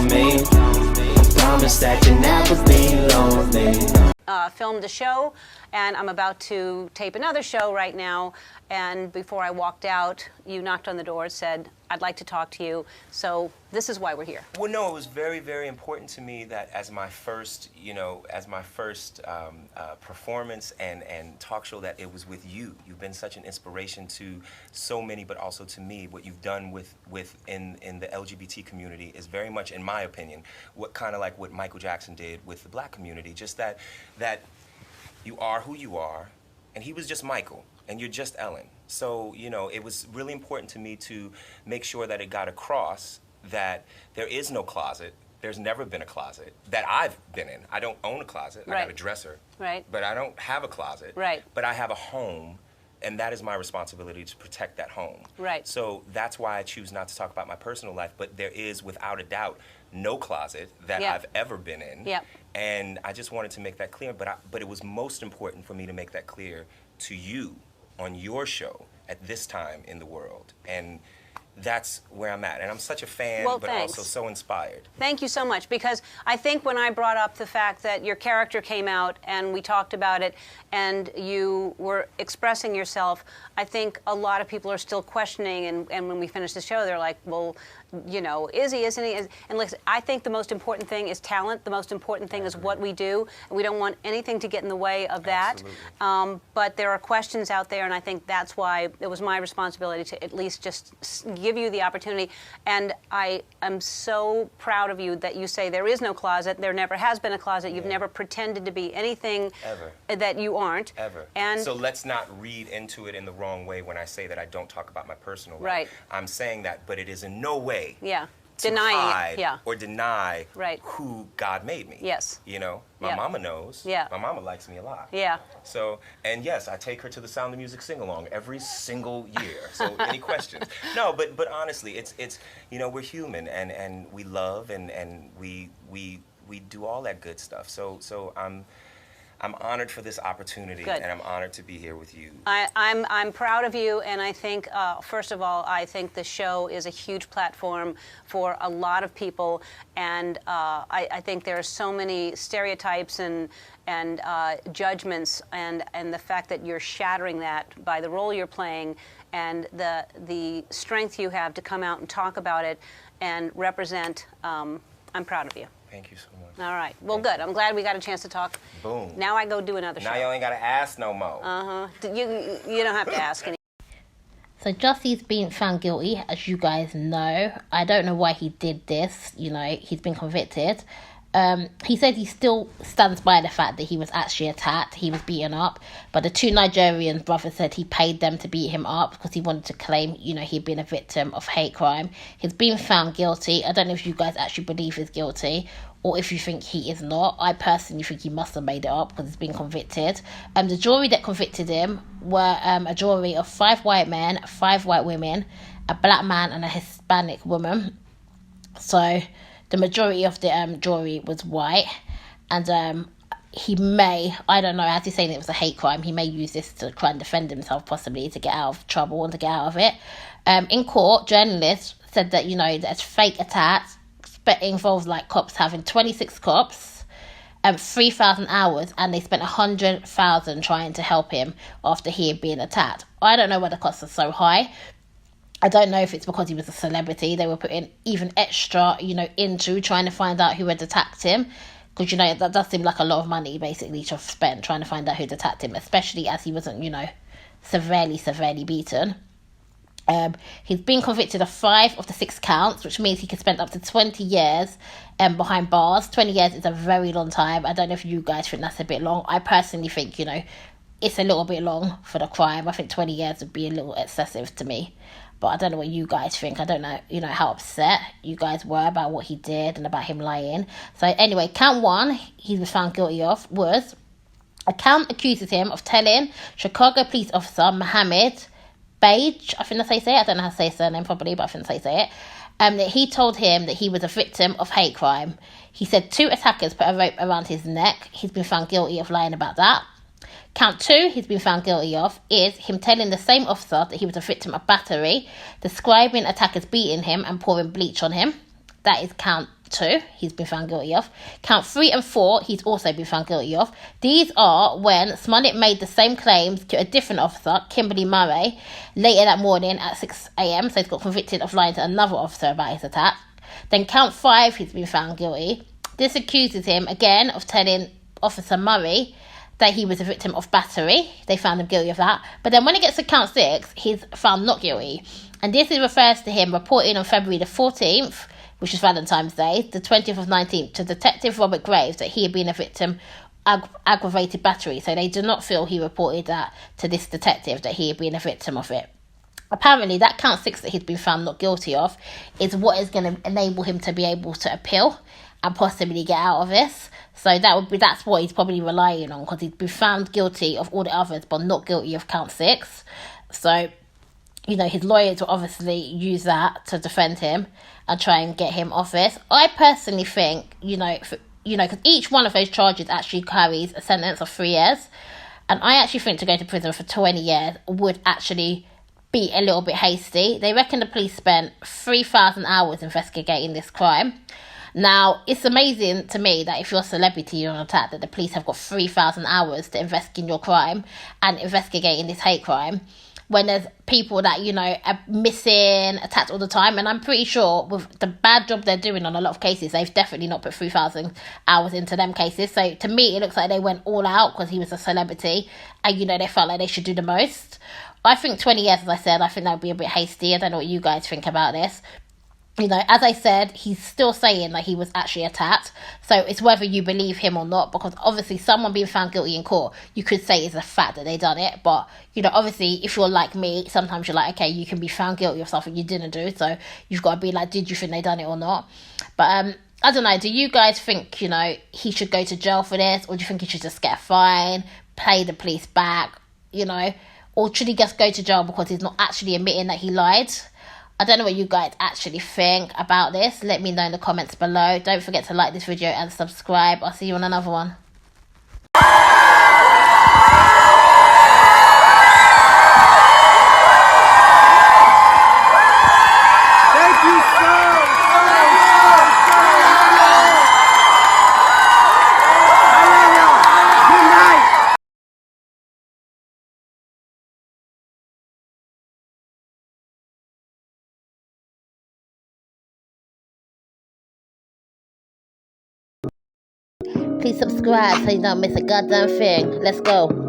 on me. Promise that you'll never be lonely. Filmed a show, and I'm about to tape another show right now, and before I walked out, you knocked on the door and said, I'd like to talk to you, so this is why we're here. Well, no, it was very, very important to me that as my first, performance and talk show, that it was with you. You've been such an inspiration to so many, but also to me. What you've done in the LGBT community is very much, in my opinion, what Michael Jackson did with the black community. Just that you are who you are, and he was just Michael, and you're just Ellen. So, it was really important to me to make sure that it got across that there is no closet. There's never been a closet that I've been in. I don't own a closet. Right. I got a dresser. Right. But I don't have a closet. Right. But I have a home, and that is my responsibility to protect that home. Right. So that's why I choose not to talk about my personal life, but there is, without a doubt, no closet that Yeah. I've ever been in. Yeah. And I just wanted to make that clear, but it was most important for me to make that clear to you on your show at this time in the world. And that's where I'm at. And I'm such a fan, Well, but thanks. also so inspired. Thank you so much, because I think when I brought up the fact that your character came out and we talked about it and you were expressing yourself, I think a lot of people are still questioning, and when we finish the show, they're like, well, is he, isn't he? And listen, I think the most important thing is talent. The most important thing is what we do. And we don't want anything to get in the way of that. But there are questions out there, and I think that's why it was my responsibility to at least just give you the opportunity. And I am so proud of you that you say there is no closet. There never has been a closet. You've never pretended to be anything Ever. that you aren't. Ever. And so let's not read into it in the wrong way when I say that I don't talk about my personal life. Right. I'm saying that, but it is in no way yeah, to denying hide it. Yeah. or deny Right. who God made me. Yes. My Yeah. mama knows. Yeah. My mama likes me a lot. Yeah. So, and yes, I take her to the Sound of Music sing-along every single year. So any questions? No, but honestly, it's we're human, and we love, and we do all that good stuff. So I'm honored for this opportunity, Good. and I'm honored to be here with you. I'm proud of you, and I think, first of all, I think the show is a huge platform for a lot of people, and I think there are so many stereotypes and judgments, and the fact that you're shattering that by the role you're playing, and the strength you have to come out and talk about it and represent. I'm proud of you. Thank you so much. All right. Well, good. I'm glad we got a chance to talk. Boom. Now I go do another show. Now you ain't got to ask no more. You don't have to ask any. So Jussie's been found guilty, as you guys know. I don't know why he did this. He's been convicted. He said he still stands by the fact that he was actually attacked, he was beaten up, but the two Nigerian brothers said he paid them to beat him up because he wanted to claim, he'd been a victim of hate crime. He's been found guilty. I don't know if you guys actually believe he's guilty or if you think he is not. I personally think he must have made it up because he's been convicted. The jury that convicted him were a jury of 5 white men, 5 white women, a black man and a Hispanic woman. So the majority of the jury was white, and he may, I don't know, as he's saying it was a hate crime, he may use this to try and defend himself, possibly, to get out of trouble and to get out of it. In court, journalists said that, there's fake attacks. It involves, cops having 26 cops, 3,000 hours, and they spent 100,000 trying to help him after he had been attacked. I don't know why the costs are so high. I don't know if it's because he was a celebrity. They were putting even extra, into trying to find out who had attacked him. Because, that does seem like a lot of money, basically, to spend trying to find out who'd attacked him, especially as he wasn't, severely beaten. He's been convicted of 5 of the 6 counts, which means he could spend up to 20 years behind bars. 20 years is a very long time. I don't know if you guys think that's a bit long. I personally think, it's a little bit long for the crime. I think 20 years would be a little excessive to me. But I don't know what you guys think. I don't know, how upset you guys were about what he did and about him lying. So anyway, count 1 he was found guilty of was, a count accuses him of telling Chicago police officer Mohammed Page, I think that's how you say it. I don't know how to say his surname properly, but I think that's how you say it. That he told him that he was a victim of hate crime. He said 2 attackers put a rope around his neck. He's been found guilty of lying about that. Count 2 he's been found guilty of is him telling the same officer that he was a victim of battery, describing attackers beating him and pouring bleach on him. That is count 2, he's been found guilty of. Count 3 and 4, he's also been found guilty of. These are when Smollett made the same claims to a different officer, Kimberly Murray, later that morning at 6 a.m. So he's got convicted of lying to another officer about his attack. Then count 5, he's been found guilty. This accuses him again of telling Officer Murray that he was a victim of battery. They found him guilty of that. But then when it gets to count 6, he's found not guilty. And this refers to him reporting on February the 14th, which is Valentine's Day, the 20th of 19th, to Detective Robert Graves that he had been a victim of aggravated battery. So they do not feel he reported that to this detective, that he had been a victim of it. Apparently, that count 6 that he's been found not guilty of is what is going to enable him to be able to appeal and possibly get out of this. So that's what he's probably relying on, because he's been found guilty of all the others, but not guilty of count 6. So, you know, his lawyers will obviously use that to defend him and try and get him off this. I personally think, because each one of those charges actually carries a sentence of 3 years, and I actually think to go to prison for 20 years would actually be a little bit hasty. They reckon the police spent 3,000 hours investigating this crime. Now, it's amazing to me that if you're a celebrity, you're on attack, that the police have got 3,000 hours to investigate your crime and investigating this hate crime, when there's people that, are missing, attacked all the time. And I'm pretty sure with the bad job they're doing on a lot of cases, they've definitely not put 3,000 hours into them cases. So to me, it looks like they went all out because he was a celebrity and, they felt like they should do the most. I think 20 years, as I said, I think that would be a bit hasty. I don't know what you guys think about this. As I said, he's still saying that he was actually attacked. So it's whether you believe him or not, because obviously someone being found guilty in court, you could say is a fact that they done it. But, obviously if you're like me, sometimes you're like, okay, you can be found guilty of something you didn't do. So you've got to be like, did you think they done it or not? But I don't know. Do you guys think, he should go to jail for this? Or do you think he should just get a fine, pay the police back, Or should he just go to jail because he's not actually admitting that he lied? I don't know what you guys actually think about this. Let me know in the comments below. Don't forget to like this video and subscribe. I'll see you on another one. Thank you so Good night. Please subscribe so you don't miss a goddamn thing. Let's go.